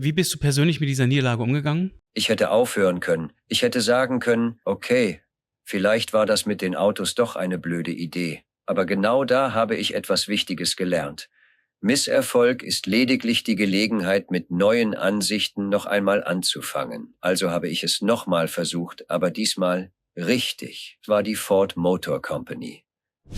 Wie bist du persönlich mit dieser Niederlage umgegangen? Ich hätte aufhören können. Ich hätte sagen können, okay, vielleicht war das mit den Autos doch eine blöde Idee. Aber genau da habe ich etwas Wichtiges gelernt. Misserfolg ist lediglich die Gelegenheit, mit neuen Ansichten noch einmal anzufangen. Also habe ich es nochmal versucht, aber diesmal richtig. Es war die Ford Motor Company.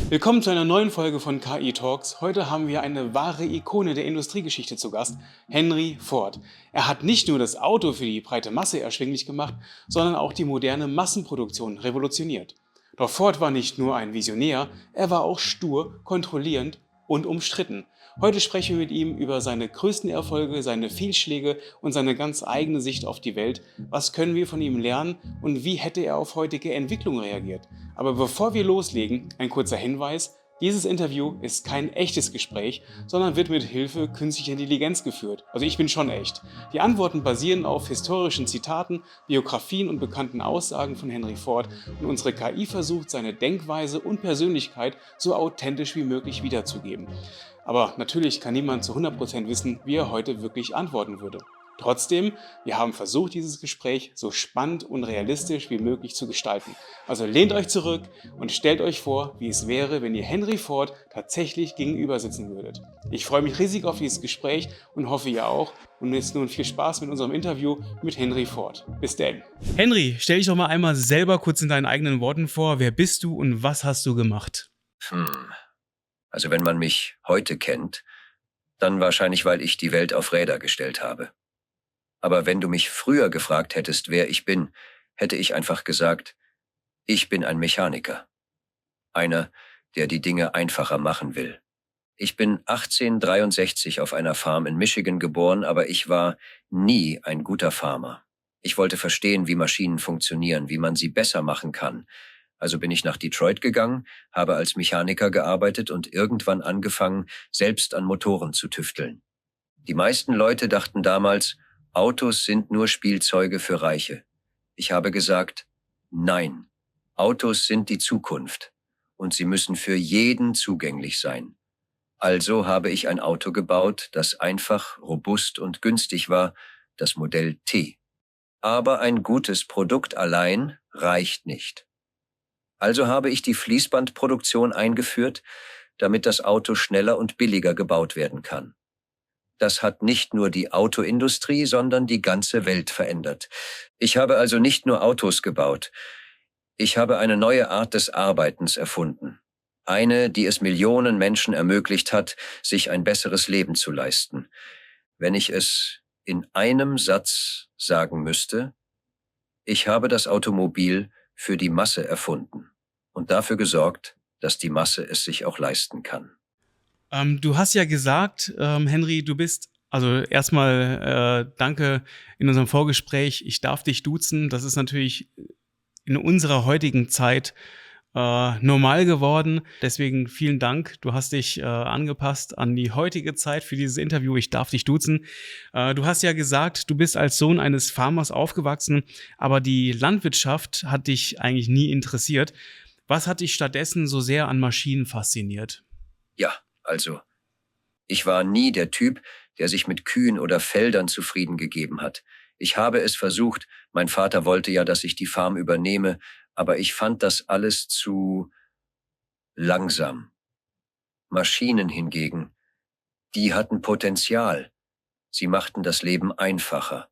Willkommen zu einer neuen Folge von KI Talks. Heute haben wir eine wahre Ikone der Industriegeschichte zu Gast, Henry Ford. Er hat nicht nur das Auto für die breite Masse erschwinglich gemacht, sondern auch die moderne Massenproduktion revolutioniert. Doch Ford war nicht nur ein Visionär, er war auch stur, kontrollierend und umstritten. Heute sprechen wir mit ihm über seine größten Erfolge, seine Fehlschläge und seine ganz eigene Sicht auf die Welt. Was können wir von ihm lernen und wie hätte er auf heutige Entwicklung reagiert? Aber bevor wir loslegen, ein kurzer Hinweis. Dieses Interview ist kein echtes Gespräch, sondern wird mit Hilfe künstlicher Intelligenz geführt. Also ich bin schon echt. Die Antworten basieren auf historischen Zitaten, Biografien und bekannten Aussagen von Henry Ford und unsere KI versucht, seine Denkweise und Persönlichkeit so authentisch wie möglich wiederzugeben. Aber natürlich kann niemand zu 100% wissen, wie er heute wirklich antworten würde. Trotzdem, wir haben versucht, dieses Gespräch so spannend und realistisch wie möglich zu gestalten. Also lehnt euch zurück und stellt euch vor, wie es wäre, wenn ihr Henry Ford tatsächlich gegenüber sitzen würdet. Ich freue mich riesig auf dieses Gespräch und hoffe, ihr auch. Und jetzt nun viel Spaß mit unserem Interview mit Henry Ford. Bis dann. Henry, stell dich doch mal einmal selber kurz in deinen eigenen Worten vor. Wer bist du und was hast du gemacht? Also wenn man mich heute kennt, dann wahrscheinlich, weil ich die Welt auf Räder gestellt habe. Aber wenn du mich früher gefragt hättest, wer ich bin, hätte ich einfach gesagt, ich bin ein Mechaniker. Einer, der die Dinge einfacher machen will. Ich bin 1863 auf einer Farm in Michigan geboren, aber ich war nie ein guter Farmer. Ich wollte verstehen, wie Maschinen funktionieren, wie man sie besser machen kann. Also bin ich nach Detroit gegangen, habe als Mechaniker gearbeitet und irgendwann angefangen, selbst an Motoren zu tüfteln. Die meisten Leute dachten damals, Autos sind nur Spielzeuge für Reiche. Ich habe gesagt, nein, Autos sind die Zukunft und sie müssen für jeden zugänglich sein. Also habe ich ein Auto gebaut, das einfach, robust und günstig war, das Modell T. Aber ein gutes Produkt allein reicht nicht. Also habe ich die Fließbandproduktion eingeführt, damit das Auto schneller und billiger gebaut werden kann. Das hat nicht nur die Autoindustrie, sondern die ganze Welt verändert. Ich habe also nicht nur Autos gebaut. Ich habe eine neue Art des Arbeitens erfunden. Eine, die es Millionen Menschen ermöglicht hat, sich ein besseres Leben zu leisten. Wenn ich es in einem Satz sagen müsste, ich habe das Automobil für die Masse erfunden und dafür gesorgt, dass die Masse es sich auch leisten kann. Du hast ja gesagt, Henry, du bist, also erstmal danke in unserem Vorgespräch, ich darf dich duzen. Das ist natürlich in unserer heutigen Zeit normal geworden. Deswegen vielen Dank. Du hast dich angepasst an die heutige Zeit für dieses Interview. Ich darf dich duzen. Du hast ja gesagt, du bist als Sohn eines Farmers aufgewachsen, aber die Landwirtschaft hat dich eigentlich nie interessiert. Was hat dich stattdessen so sehr an Maschinen fasziniert? Ja, also, ich war nie der Typ, der sich mit Kühen oder Feldern zufrieden gegeben hat. Ich habe es versucht, mein Vater wollte ja, dass ich die Farm übernehme, aber ich fand das alles zu langsam. Maschinen hingegen, die hatten Potenzial. Sie machten das Leben einfacher.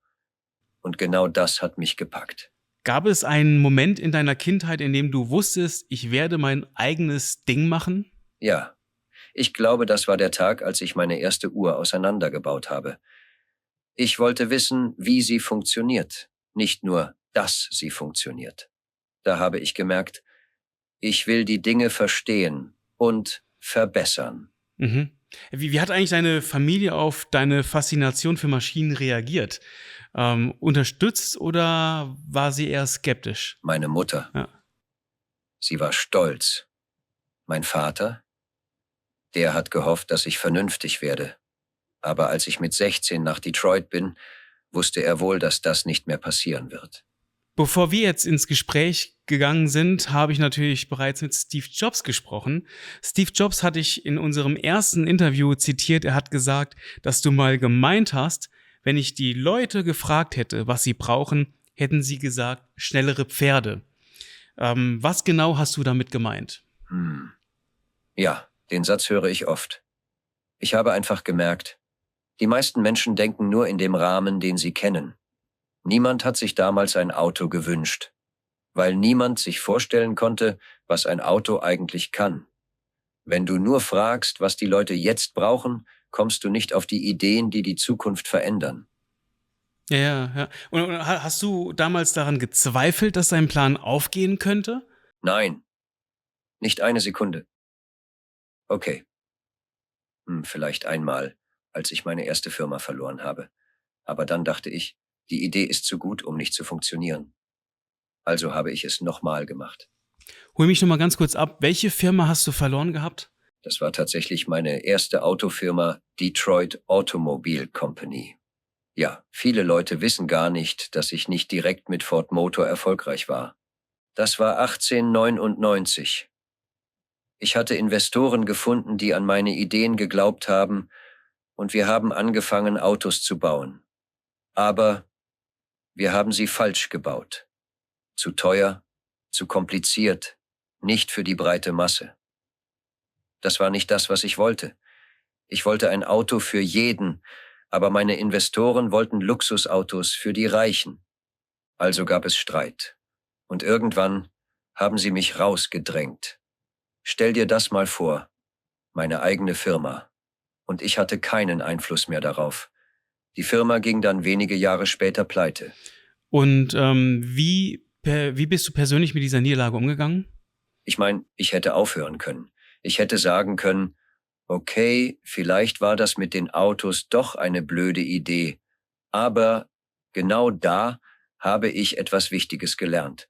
Und genau das hat mich gepackt. Gab es einen Moment in deiner Kindheit, in dem du wusstest, ich werde mein eigenes Ding machen? Ja, ich glaube, das war der Tag, als ich meine erste Uhr auseinandergebaut habe. Ich wollte wissen, wie sie funktioniert, nicht nur, dass sie funktioniert. Da habe ich gemerkt, ich will die Dinge verstehen und verbessern. Mhm. Wie hat eigentlich deine Familie auf deine Faszination für Maschinen reagiert? Unterstützt oder war sie eher skeptisch? Meine Mutter, Ja. sie war stolz. Mein Vater, der hat gehofft, dass ich vernünftig werde. Aber als ich mit 16 nach Detroit bin, wusste er wohl, dass das nicht mehr passieren wird. Bevor wir jetzt ins Gespräch gegangen sind, habe ich natürlich bereits mit Steve Jobs gesprochen. Steve Jobs hatte ich in unserem ersten Interview zitiert. Er hat gesagt, dass du mal gemeint hast, wenn ich die Leute gefragt hätte, was sie brauchen, hätten sie gesagt, schnellere Pferde. Was genau hast du damit gemeint? Ja, den Satz höre ich oft. Ich habe einfach gemerkt, die meisten Menschen denken nur in dem Rahmen, den sie kennen. Niemand hat sich damals ein Auto gewünscht, weil niemand sich vorstellen konnte, was ein Auto eigentlich kann. Wenn du nur fragst, was die Leute jetzt brauchen, kommst du nicht auf die Ideen, die die Zukunft verändern. Ja. Und hast du damals daran gezweifelt, dass dein Plan aufgehen könnte? Nein, nicht eine Sekunde. Okay, vielleicht einmal, als ich meine erste Firma verloren habe. Aber dann dachte ich, die Idee ist zu gut, um nicht zu funktionieren. Also habe ich es nochmal gemacht. Hol mich noch mal ganz kurz ab. Welche Firma hast du verloren gehabt? Das war tatsächlich meine erste Autofirma, Detroit Automobile Company. Ja, viele Leute wissen gar nicht, dass ich nicht direkt mit Ford Motor erfolgreich war. Das war 1899. Ich hatte Investoren gefunden, die an meine Ideen geglaubt haben, und wir haben angefangen, Autos zu bauen. Aber wir haben sie falsch gebaut. Zu teuer, zu kompliziert, nicht für die breite Masse. Das war nicht das, was ich wollte. Ich wollte ein Auto für jeden, aber meine Investoren wollten Luxusautos für die Reichen. Also gab es Streit. Und irgendwann haben sie mich rausgedrängt. Stell dir das mal vor, meine eigene Firma. Und ich hatte keinen Einfluss mehr darauf. Die Firma ging dann wenige Jahre später pleite. Und wie bist du persönlich mit dieser Niederlage umgegangen? Ich meine, ich hätte aufhören können. Ich hätte sagen können, okay, vielleicht war das mit den Autos doch eine blöde Idee, aber genau da habe ich etwas Wichtiges gelernt.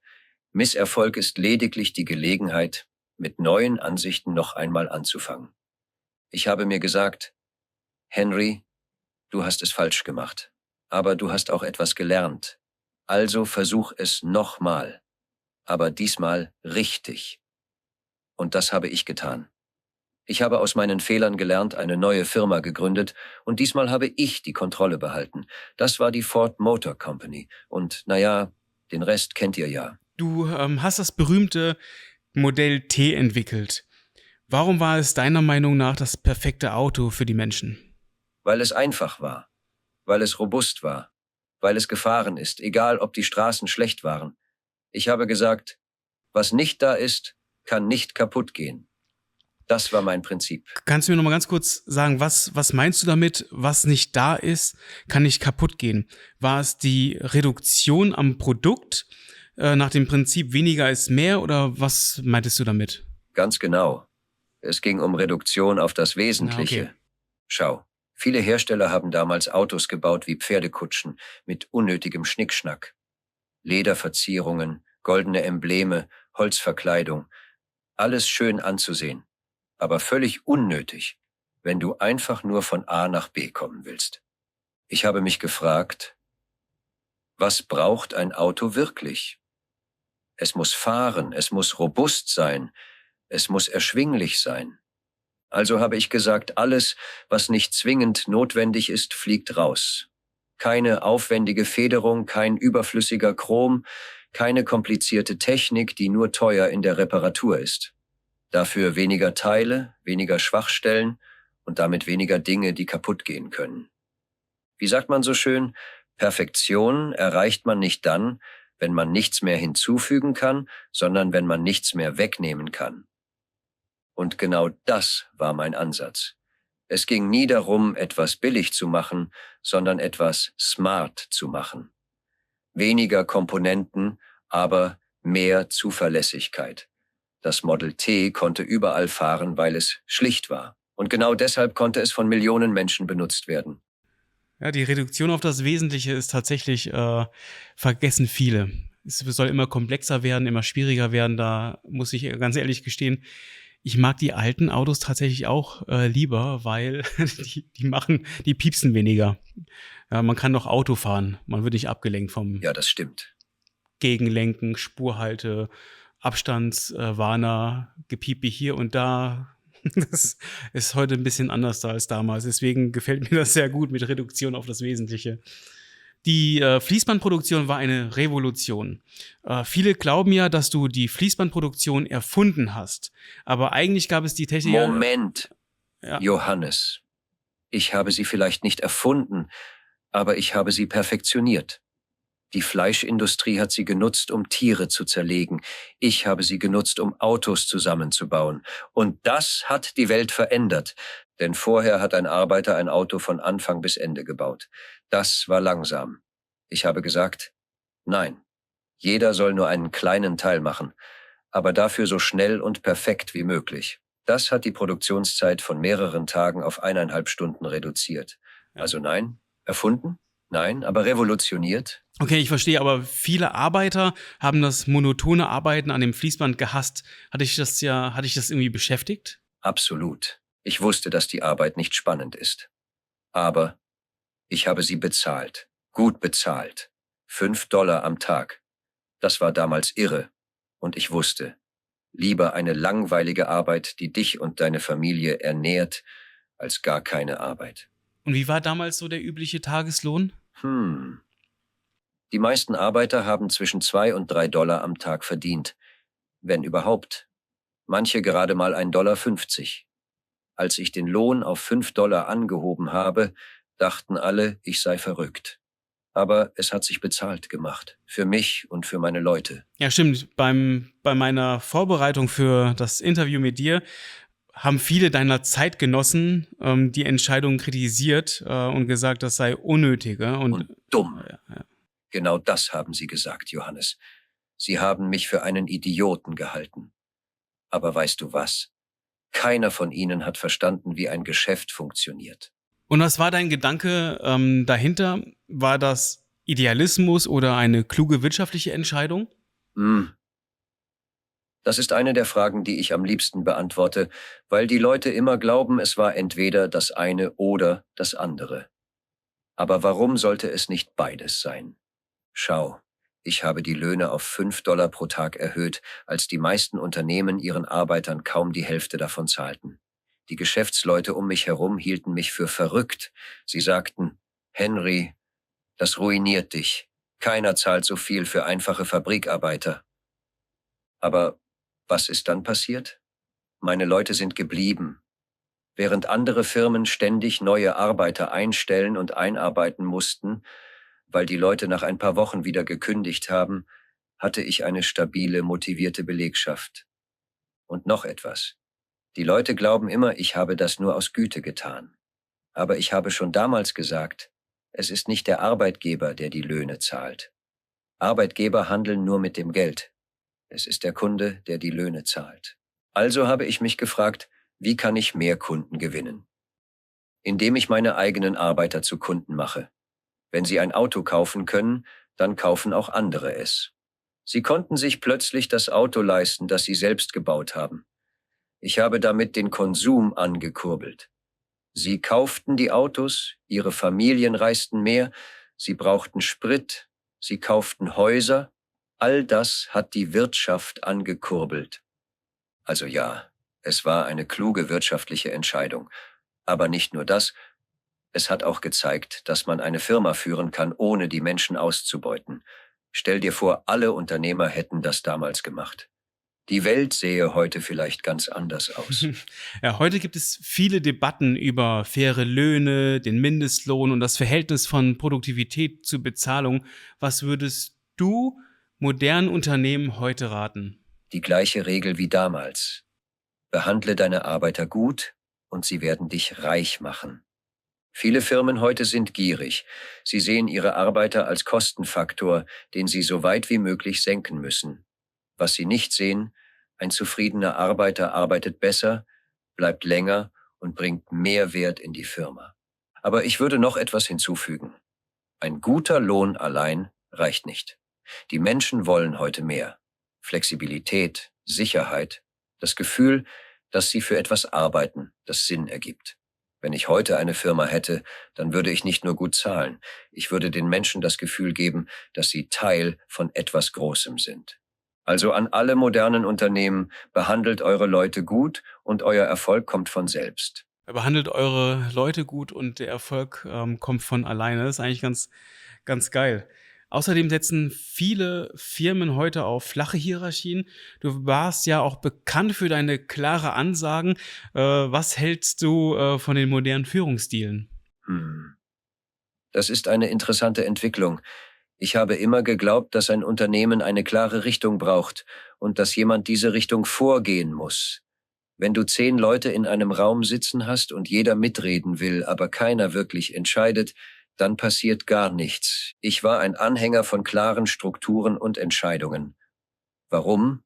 Misserfolg ist lediglich die Gelegenheit, mit neuen Ansichten noch einmal anzufangen. Ich habe mir gesagt, Henry, du hast es falsch gemacht, aber du hast auch etwas gelernt. Also versuch es nochmal, aber diesmal richtig. Und das habe ich getan. Ich habe aus meinen Fehlern gelernt, eine neue Firma gegründet und diesmal habe ich die Kontrolle behalten. Das war die Ford Motor Company und naja, den Rest kennt ihr ja. Du hast das berühmte Modell T entwickelt. Warum war es deiner Meinung nach das perfekte Auto für die Menschen? Weil es einfach war, weil es robust war, weil es gefahren ist, egal ob die Straßen schlecht waren. Ich habe gesagt, was nicht da ist, kann nicht kaputt gehen. Das war mein Prinzip. Kannst du mir noch mal ganz kurz sagen, was meinst du damit, was nicht da ist, kann nicht kaputt gehen? War es die Reduktion am Produkt nach dem Prinzip weniger ist mehr oder was meintest du damit? Ganz genau. Es ging um Reduktion auf das Wesentliche. Okay. Schau, viele Hersteller haben damals Autos gebaut wie Pferdekutschen mit unnötigem Schnickschnack. Lederverzierungen, goldene Embleme, Holzverkleidung. Alles schön anzusehen, aber völlig unnötig, wenn du einfach nur von A nach B kommen willst. Ich habe mich gefragt, was braucht ein Auto wirklich? Es muss fahren, es muss robust sein, es muss erschwinglich sein. Also habe ich gesagt, alles, was nicht zwingend notwendig ist, fliegt raus. Keine aufwendige Federung, kein überflüssiger Chrom, keine komplizierte Technik, die nur teuer in der Reparatur ist. Dafür weniger Teile, weniger Schwachstellen und damit weniger Dinge, die kaputt gehen können. Wie sagt man so schön, Perfektion erreicht man nicht dann, wenn man nichts mehr hinzufügen kann, sondern wenn man nichts mehr wegnehmen kann. Und genau das war mein Ansatz. Es ging nie darum, etwas billig zu machen, sondern etwas smart zu machen. Weniger Komponenten, aber mehr Zuverlässigkeit. Das Model T konnte überall fahren, weil es schlicht war. Und genau deshalb konnte es von Millionen Menschen benutzt werden. Ja, die Reduktion auf das Wesentliche ist tatsächlich, vergessen viele. Es soll immer komplexer werden, immer schwieriger werden. Da muss ich ganz ehrlich gestehen, ich mag die alten Autos tatsächlich auch lieber, weil die piepsen weniger. Ja, man kann noch Auto fahren. Man wird nicht abgelenkt vom Ja, das stimmt. Gegenlenken, Spurhalte, Abstandswarner, Gepiepe hier und da. Das ist heute ein bisschen anders da als damals. Deswegen gefällt mir das sehr gut mit Reduktion auf das Wesentliche. Die Fließbandproduktion war eine Revolution. Viele glauben ja, dass du die Fließbandproduktion erfunden hast. Aber eigentlich gab es die Technik. Moment, Ja. Johannes. Ich habe sie vielleicht nicht erfunden, aber ich habe sie perfektioniert. Die Fleischindustrie hat sie genutzt, um Tiere zu zerlegen. Ich habe sie genutzt, um Autos zusammenzubauen. Und das hat die Welt verändert. Denn vorher hat ein Arbeiter ein Auto von Anfang bis Ende gebaut. Das war langsam. Ich habe gesagt, nein, jeder soll nur einen kleinen Teil machen, aber dafür so schnell und perfekt wie möglich. Das hat die Produktionszeit von mehreren Tagen auf 1,5 Stunden reduziert. Ja. Also nein, erfunden? Nein, aber revolutioniert? Okay, ich verstehe, aber viele Arbeiter haben das monotone Arbeiten an dem Fließband gehasst. Hatte ich das irgendwie beschäftigt? Absolut. Ich wusste, dass die Arbeit nicht spannend ist. Aber ich habe sie bezahlt. Gut bezahlt. $5 am Tag. Das war damals irre. Und ich wusste, lieber eine langweilige Arbeit, die dich und deine Familie ernährt, als gar keine Arbeit. Und wie war damals so der übliche Tageslohn? Die meisten Arbeiter haben zwischen $2 und $3 am Tag verdient. Wenn überhaupt. Manche gerade mal $1,50. Als ich den Lohn auf $5 angehoben habe, dachten alle, ich sei verrückt. Aber es hat sich bezahlt gemacht. Für mich und für meine Leute. Ja, stimmt. Bei meiner Vorbereitung für das Interview mit dir haben viele deiner Zeitgenossen die Entscheidung kritisiert und gesagt, das sei unnötig. Und dumm. Ja. Genau das haben sie gesagt, Johannes. Sie haben mich für einen Idioten gehalten. Aber weißt du was? Keiner von ihnen hat verstanden, wie ein Geschäft funktioniert. Und was war dein Gedanke dahinter? War das Idealismus oder eine kluge wirtschaftliche Entscheidung? Das ist eine der Fragen, die ich am liebsten beantworte, weil die Leute immer glauben, es war entweder das eine oder das andere. Aber warum sollte es nicht beides sein? Schau, ich habe die Löhne auf $5 pro Tag erhöht, als die meisten Unternehmen ihren Arbeitern kaum die Hälfte davon zahlten. Die Geschäftsleute um mich herum hielten mich für verrückt. Sie sagten, Henry, das ruiniert dich. Keiner zahlt so viel für einfache Fabrikarbeiter. Aber was ist dann passiert? Meine Leute sind geblieben. Während andere Firmen ständig neue Arbeiter einstellen und einarbeiten mussten, weil die Leute nach ein paar Wochen wieder gekündigt haben, hatte ich eine stabile, motivierte Belegschaft. Und noch etwas. Die Leute glauben immer, ich habe das nur aus Güte getan. Aber ich habe schon damals gesagt, es ist nicht der Arbeitgeber, der die Löhne zahlt. Arbeitgeber handeln nur mit dem Geld. Es ist der Kunde, der die Löhne zahlt. Also habe ich mich gefragt, wie kann ich mehr Kunden gewinnen? Indem ich meine eigenen Arbeiter zu Kunden mache. Wenn sie ein Auto kaufen können, dann kaufen auch andere es. Sie konnten sich plötzlich das Auto leisten, das sie selbst gebaut haben. Ich habe damit den Konsum angekurbelt. Sie kauften die Autos, ihre Familien reisten mehr, sie brauchten Sprit, sie kauften Häuser. All das hat die Wirtschaft angekurbelt. Also ja, es war eine kluge wirtschaftliche Entscheidung. Aber nicht nur das, es hat auch gezeigt, dass man eine Firma führen kann, ohne die Menschen auszubeuten. Stell dir vor, alle Unternehmer hätten das damals gemacht. Die Welt sähe heute vielleicht ganz anders aus. Ja, heute gibt es viele Debatten über faire Löhne, den Mindestlohn und das Verhältnis von Produktivität zu Bezahlung. Was würdest du modernen Unternehmen heute raten? Die gleiche Regel wie damals. Behandle deine Arbeiter gut und sie werden dich reich machen. Viele Firmen heute sind gierig. Sie sehen ihre Arbeiter als Kostenfaktor, den sie so weit wie möglich senken müssen. Was sie nicht sehen, ein zufriedener Arbeiter arbeitet besser, bleibt länger und bringt mehr Wert in die Firma. Aber ich würde noch etwas hinzufügen. Ein guter Lohn allein reicht nicht. Die Menschen wollen heute mehr. Flexibilität, Sicherheit, das Gefühl, dass sie für etwas arbeiten, das Sinn ergibt. Wenn ich heute eine Firma hätte, dann würde ich nicht nur gut zahlen, ich würde den Menschen das Gefühl geben, dass sie Teil von etwas Großem sind. Also an alle modernen Unternehmen, behandelt eure Leute gut und euer Erfolg kommt von selbst. Behandelt eure Leute gut und der Erfolg kommt von alleine. Das ist eigentlich ganz, ganz geil. Außerdem setzen viele Firmen heute auf flache Hierarchien. Du warst ja auch bekannt für deine klare Ansagen. Was hältst du von den modernen Führungsstilen? Hm. Das ist eine interessante Entwicklung. Ich habe immer geglaubt, dass ein Unternehmen eine klare Richtung braucht und dass jemand diese Richtung vorgehen muss. Wenn du 10 Leute in einem Raum sitzen hast und jeder mitreden will, aber keiner wirklich entscheidet, dann passiert gar nichts. Ich war ein Anhänger von klaren Strukturen und Entscheidungen. Warum?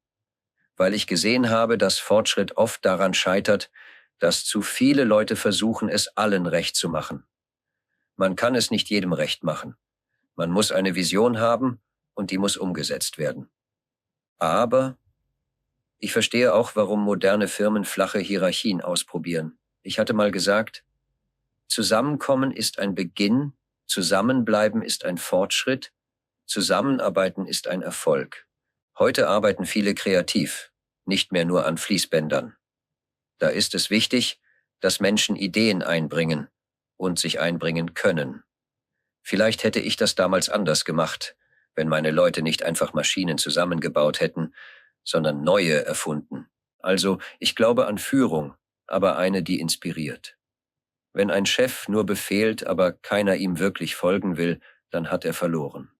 Weil ich gesehen habe, dass Fortschritt oft daran scheitert, dass zu viele Leute versuchen, es allen recht zu machen. Man kann es nicht jedem recht machen. Man muss eine Vision haben und die muss umgesetzt werden. Aber ich verstehe auch, warum moderne Firmen flache Hierarchien ausprobieren. Ich hatte mal gesagt, Zusammenkommen ist ein Beginn, Zusammenbleiben ist ein Fortschritt, Zusammenarbeiten ist ein Erfolg. Heute arbeiten viele kreativ, nicht mehr nur an Fließbändern. Da ist es wichtig, dass Menschen Ideen einbringen und sich einbringen können. Vielleicht hätte ich das damals anders gemacht, wenn meine Leute nicht einfach Maschinen zusammengebaut hätten, sondern neue erfunden. Also, ich glaube an Führung, aber eine, die inspiriert. Wenn ein Chef nur befehlt, aber keiner ihm wirklich folgen will, dann hat er verloren.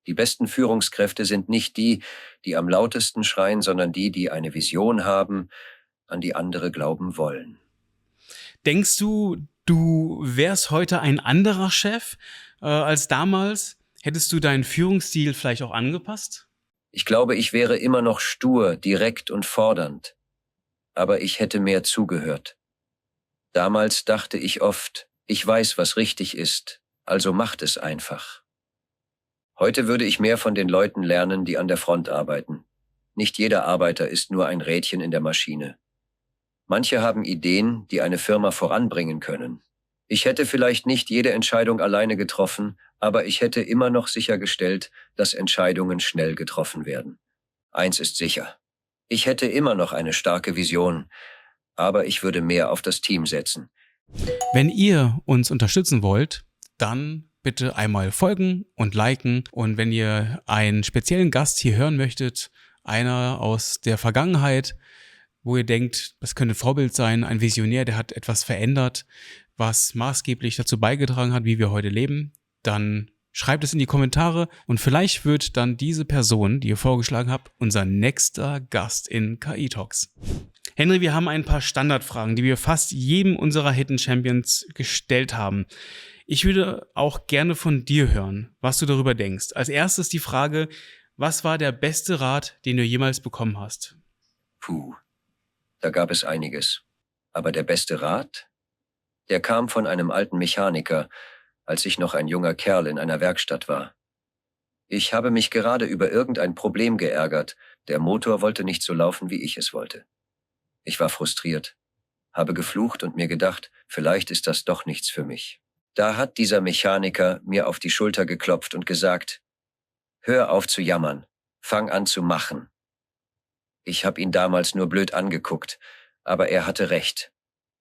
Die besten Führungskräfte sind nicht die, die am lautesten schreien, sondern die, die eine Vision haben, an die andere glauben wollen. Denkst du, du wärst heute ein anderer Chef als damals? Hättest du deinen Führungsstil vielleicht auch angepasst? Ich glaube, ich wäre immer noch stur, direkt und fordernd. Aber ich hätte mehr zugehört. Damals dachte ich oft, ich weiß, was richtig ist, also macht es einfach. Heute würde ich mehr von den Leuten lernen, die an der Front arbeiten. Nicht jeder Arbeiter ist nur ein Rädchen in der Maschine. Manche haben Ideen, die eine Firma voranbringen können. Ich hätte vielleicht nicht jede Entscheidung alleine getroffen, aber ich hätte immer noch sichergestellt, dass Entscheidungen schnell getroffen werden. Eins ist sicher. Ich hätte immer noch eine starke Vision, aber ich würde mehr auf das Team setzen. Wenn ihr uns unterstützen wollt, dann bitte einmal folgen und liken. Und wenn ihr einen speziellen Gast hier hören möchtet, einer aus der Vergangenheit, wo ihr denkt, das könnte ein Vorbild sein, ein Visionär, der hat etwas verändert, was maßgeblich dazu beigetragen hat, wie wir heute leben, dann schreibt es in die Kommentare und vielleicht wird dann diese Person, die ihr vorgeschlagen habt, unser nächster Gast in KI Talks. Henry, wir haben ein paar Standardfragen, die wir fast jedem unserer Hidden Champions gestellt haben. Ich würde auch gerne von dir hören, was du darüber denkst. Als erstes die Frage, was war der beste Rat, den du jemals bekommen hast? Puh, da gab es einiges. Aber der beste Rat? Der kam von einem alten Mechaniker, als ich noch ein junger Kerl in einer Werkstatt war. Ich habe mich gerade über irgendein Problem geärgert. Der Motor wollte nicht so laufen, wie ich es wollte. Ich war frustriert, habe geflucht und mir gedacht, vielleicht ist das doch nichts für mich. Da hat dieser Mechaniker mir auf die Schulter geklopft und gesagt, hör auf zu jammern, fang an zu machen. Ich habe ihn damals nur blöd angeguckt, aber er hatte recht.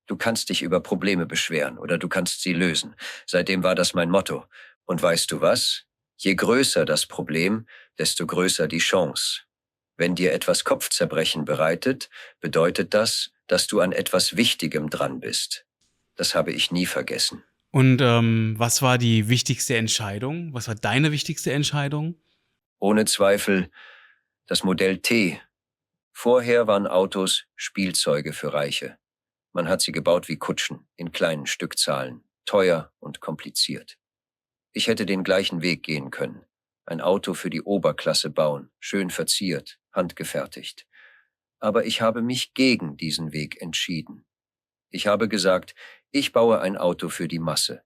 Du kannst dich über Probleme beschweren oder du kannst sie lösen. Seitdem war das mein Motto. Und weißt du was? Je größer das Problem, desto größer die Chance. Wenn dir etwas Kopfzerbrechen bereitet, bedeutet das, dass du an etwas Wichtigem dran bist. Das habe ich nie vergessen. Und was war die wichtigste Entscheidung? Was war deine wichtigste Entscheidung? Ohne Zweifel das Modell T. Vorher waren Autos Spielzeuge für Reiche. Man hat sie gebaut wie Kutschen, in kleinen Stückzahlen, teuer und kompliziert. Ich hätte den gleichen Weg gehen können. Ein Auto für die Oberklasse bauen, schön verziert, handgefertigt. Aber ich habe mich gegen diesen Weg entschieden. Ich habe gesagt, ich baue ein Auto für die Masse.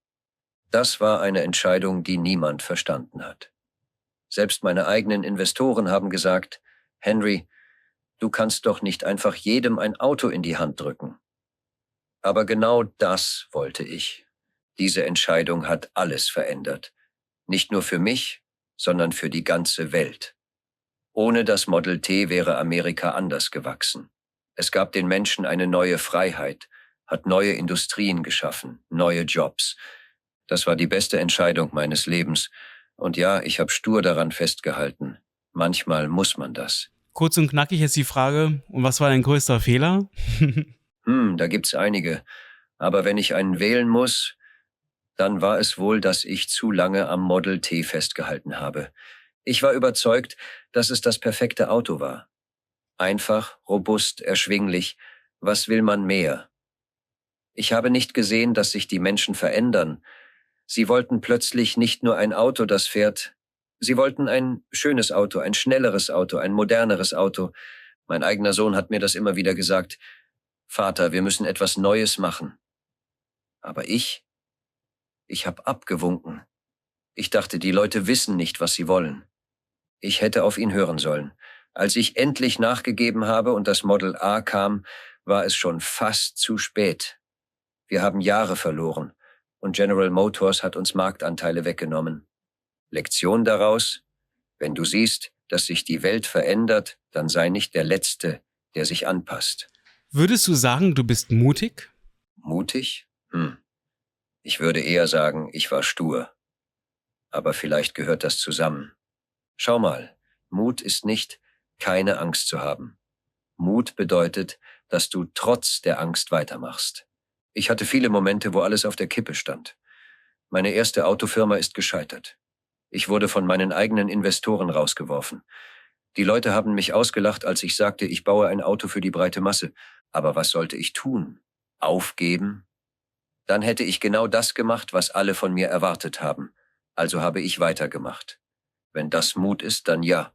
Das war eine Entscheidung, die niemand verstanden hat. Selbst meine eigenen Investoren haben gesagt, Henry, du kannst doch nicht einfach jedem ein Auto in die Hand drücken. Aber genau das wollte ich. Diese Entscheidung hat alles verändert. Nicht nur für mich, sondern für die ganze Welt. Ohne das Model T wäre Amerika anders gewachsen. Es gab den Menschen eine neue Freiheit, hat neue Industrien geschaffen, neue Jobs. Das war die beste Entscheidung meines Lebens. Und ja, ich habe stur daran festgehalten. Manchmal muss man das. Kurz und knackig jetzt die Frage, und was war dein größter Fehler? Da gibt's einige. Aber wenn ich einen wählen muss, dann war es wohl, dass ich zu lange am Model T festgehalten habe. Ich war überzeugt, dass es das perfekte Auto war. Einfach, robust, erschwinglich. Was will man mehr? Ich habe nicht gesehen, dass sich die Menschen verändern. Sie wollten plötzlich nicht nur ein Auto, das fährt. Sie wollten ein schönes Auto, ein schnelleres Auto, ein moderneres Auto. Mein eigener Sohn hat mir das immer wieder gesagt. Vater, wir müssen etwas Neues machen. Aber ich habe abgewunken. Ich dachte, die Leute wissen nicht, was sie wollen. Ich hätte auf ihn hören sollen. Als ich endlich nachgegeben habe und das Model A kam, war es schon fast zu spät. Wir haben Jahre verloren und General Motors hat uns Marktanteile weggenommen. Lektion daraus: Wenn du siehst, dass sich die Welt verändert, dann sei nicht der Letzte, der sich anpasst. Würdest du sagen, du bist mutig? Mutig? Ich würde eher sagen, ich war stur. Aber vielleicht gehört das zusammen. Schau mal, Mut ist nicht, keine Angst zu haben. Mut bedeutet, dass du trotz der Angst weitermachst. Ich hatte viele Momente, wo alles auf der Kippe stand. Meine erste Autofirma ist gescheitert. Ich wurde von meinen eigenen Investoren rausgeworfen. Die Leute haben mich ausgelacht, als ich sagte, ich baue ein Auto für die breite Masse. Aber was sollte ich tun? Aufgeben? Dann hätte ich genau das gemacht, was alle von mir erwartet haben. Also habe ich weitergemacht. Wenn das Mut ist, dann ja.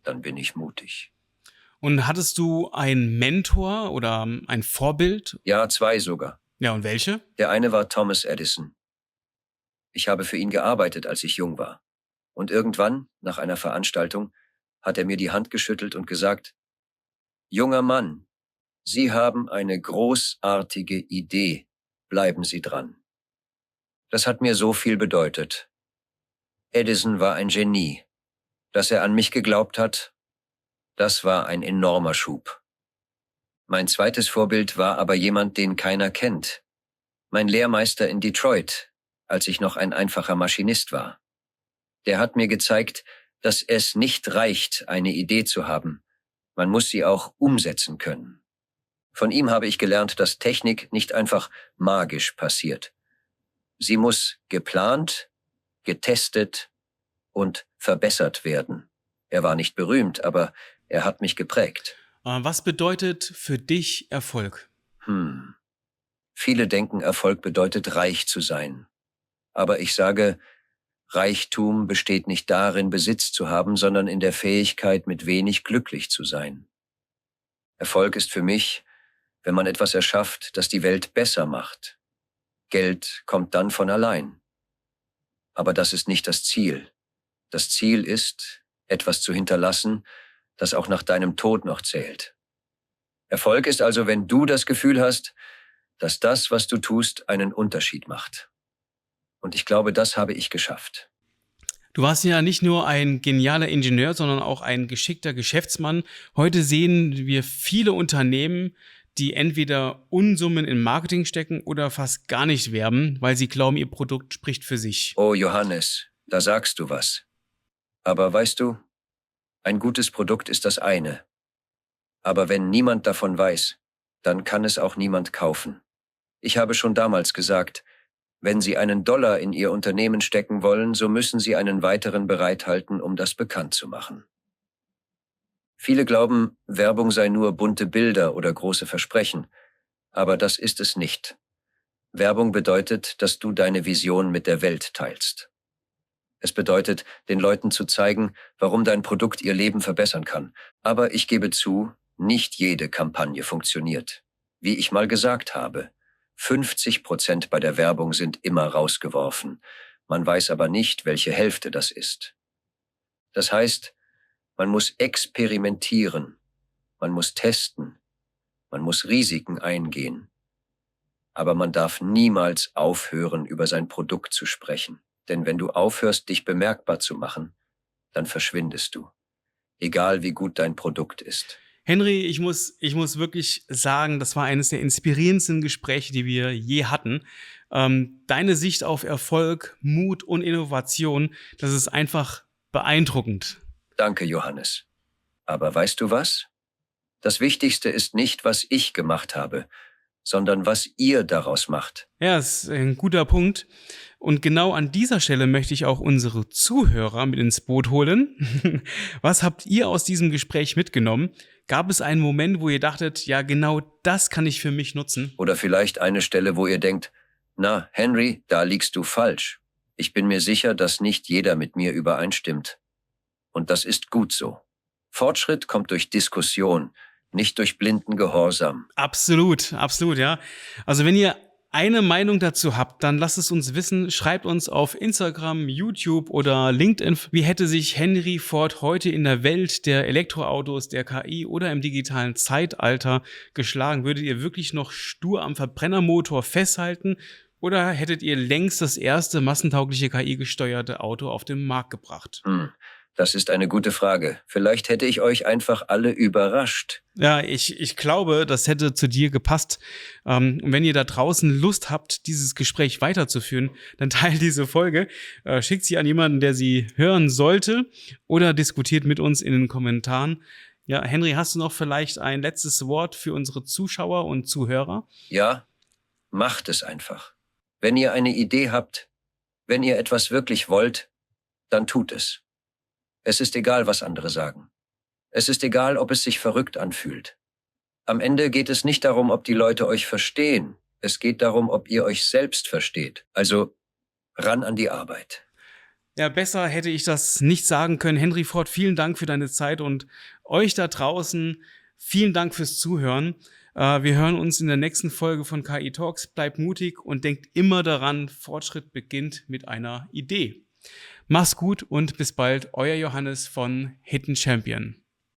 Dann bin ich mutig. Und hattest du einen Mentor oder ein Vorbild? Ja, 2 sogar. Ja, und welche? Der eine war Thomas Edison. Ich habe für ihn gearbeitet, als ich jung war. Und irgendwann, nach einer Veranstaltung, hat er mir die Hand geschüttelt und gesagt: Junger Mann, Sie haben eine großartige Idee. Bleiben Sie dran. Das hat mir so viel bedeutet. Edison war ein Genie. Dass er an mich geglaubt hat, das war ein enormer Schub. Mein zweites Vorbild war aber jemand, den keiner kennt. Mein Lehrmeister in Detroit, als ich noch ein einfacher Maschinist war. Der hat mir gezeigt, dass es nicht reicht, eine Idee zu haben. Man muss sie auch umsetzen können. Von ihm habe ich gelernt, dass Technik nicht einfach magisch passiert. Sie muss geplant, getestet und verbessert werden. Er war nicht berühmt, aber er hat mich geprägt. Was bedeutet für dich Erfolg? Viele denken, Erfolg bedeutet, reich zu sein. Aber ich sage, Reichtum besteht nicht darin, Besitz zu haben, sondern in der Fähigkeit, mit wenig glücklich zu sein. Erfolg ist für mich, wenn man etwas erschafft, das die Welt besser macht. Geld kommt dann von allein. Aber das ist nicht das Ziel. Das Ziel ist, etwas zu hinterlassen, das auch nach deinem Tod noch zählt. Erfolg ist also, wenn du das Gefühl hast, dass das, was du tust, einen Unterschied macht. Und ich glaube, das habe ich geschafft. Du warst ja nicht nur ein genialer Ingenieur, sondern auch ein geschickter Geschäftsmann. Heute sehen wir viele Unternehmen, die entweder Unsummen in Marketing stecken oder fast gar nicht werben, weil sie glauben, ihr Produkt spricht für sich. Oh Johannes, da sagst du was. Aber weißt du, ein gutes Produkt ist das eine. Aber wenn niemand davon weiß, dann kann es auch niemand kaufen. Ich habe schon damals gesagt, wenn Sie einen Dollar in Ihr Unternehmen stecken wollen, so müssen Sie einen weiteren bereithalten, um das bekannt zu machen. Viele glauben, Werbung sei nur bunte Bilder oder große Versprechen, aber das ist es nicht. Werbung bedeutet, dass du deine Vision mit der Welt teilst. Es bedeutet, den Leuten zu zeigen, warum dein Produkt ihr Leben verbessern kann. Aber ich gebe zu, nicht jede Kampagne funktioniert. Wie ich mal gesagt habe, 50% bei der Werbung sind immer rausgeworfen. Man weiß aber nicht, welche Hälfte das ist. Das heißt, man muss experimentieren, man muss testen, man muss Risiken eingehen. Aber man darf niemals aufhören, über sein Produkt zu sprechen. Denn wenn du aufhörst, dich bemerkbar zu machen, dann verschwindest du. egal wie gut dein Produkt ist. Henry, ich muss wirklich sagen, das war eines der inspirierendsten Gespräche, die wir je hatten. Deine Sicht auf Erfolg, Mut und Innovation, das ist einfach beeindruckend. Danke, Johannes. Aber weißt du was? Das Wichtigste ist nicht, was ich gemacht habe, sondern was ihr daraus macht. Ja, das ist ein guter Punkt. Und genau an dieser Stelle möchte ich auch unsere Zuhörer mit ins Boot holen. Was habt ihr aus diesem Gespräch mitgenommen? Gab es einen Moment, wo ihr dachtet, ja, genau das kann ich für mich nutzen? Oder vielleicht eine Stelle, wo ihr denkt, na, Henry, da liegst du falsch. Ich bin mir sicher, dass nicht jeder mit mir übereinstimmt. Und das ist gut so. Fortschritt kommt durch Diskussion, nicht durch blinden Gehorsam. Absolut, ja. Also wenn ihr eine Meinung dazu habt, dann lasst es uns wissen. Schreibt uns auf Instagram, YouTube oder LinkedIn. Wie hätte sich Henry Ford heute in der Welt der Elektroautos, der KI oder im digitalen Zeitalter geschlagen? Würdet ihr wirklich noch stur am Verbrennermotor festhalten? Oder hättet ihr längst das erste massentaugliche KI-gesteuerte Auto auf den Markt gebracht? Das ist eine gute Frage. Vielleicht hätte ich euch einfach alle überrascht. Ja, ich glaube, das hätte zu dir gepasst. Und wenn ihr da draußen Lust habt, dieses Gespräch weiterzuführen, dann teilt diese Folge, schickt sie an jemanden, der sie hören sollte, oder diskutiert mit uns in den Kommentaren. Ja, Henry, hast du noch vielleicht ein letztes Wort für unsere Zuschauer und Zuhörer? Ja, macht es einfach. Wenn ihr eine Idee habt, wenn ihr etwas wirklich wollt, dann tut es. Es ist egal, was andere sagen. Es ist egal, ob es sich verrückt anfühlt. Am Ende geht es nicht darum, ob die Leute euch verstehen. Es geht darum, ob ihr euch selbst versteht. Also ran an die Arbeit. Ja, besser hätte ich das nicht sagen können. Henry Ford, vielen Dank für deine Zeit und euch da draußen, vielen Dank fürs Zuhören. Wir hören uns in der nächsten Folge von KI Talks. Bleibt mutig und denkt immer daran, Fortschritt beginnt mit einer Idee. Mach's gut und bis bald, euer Johannes von Hidden Champion.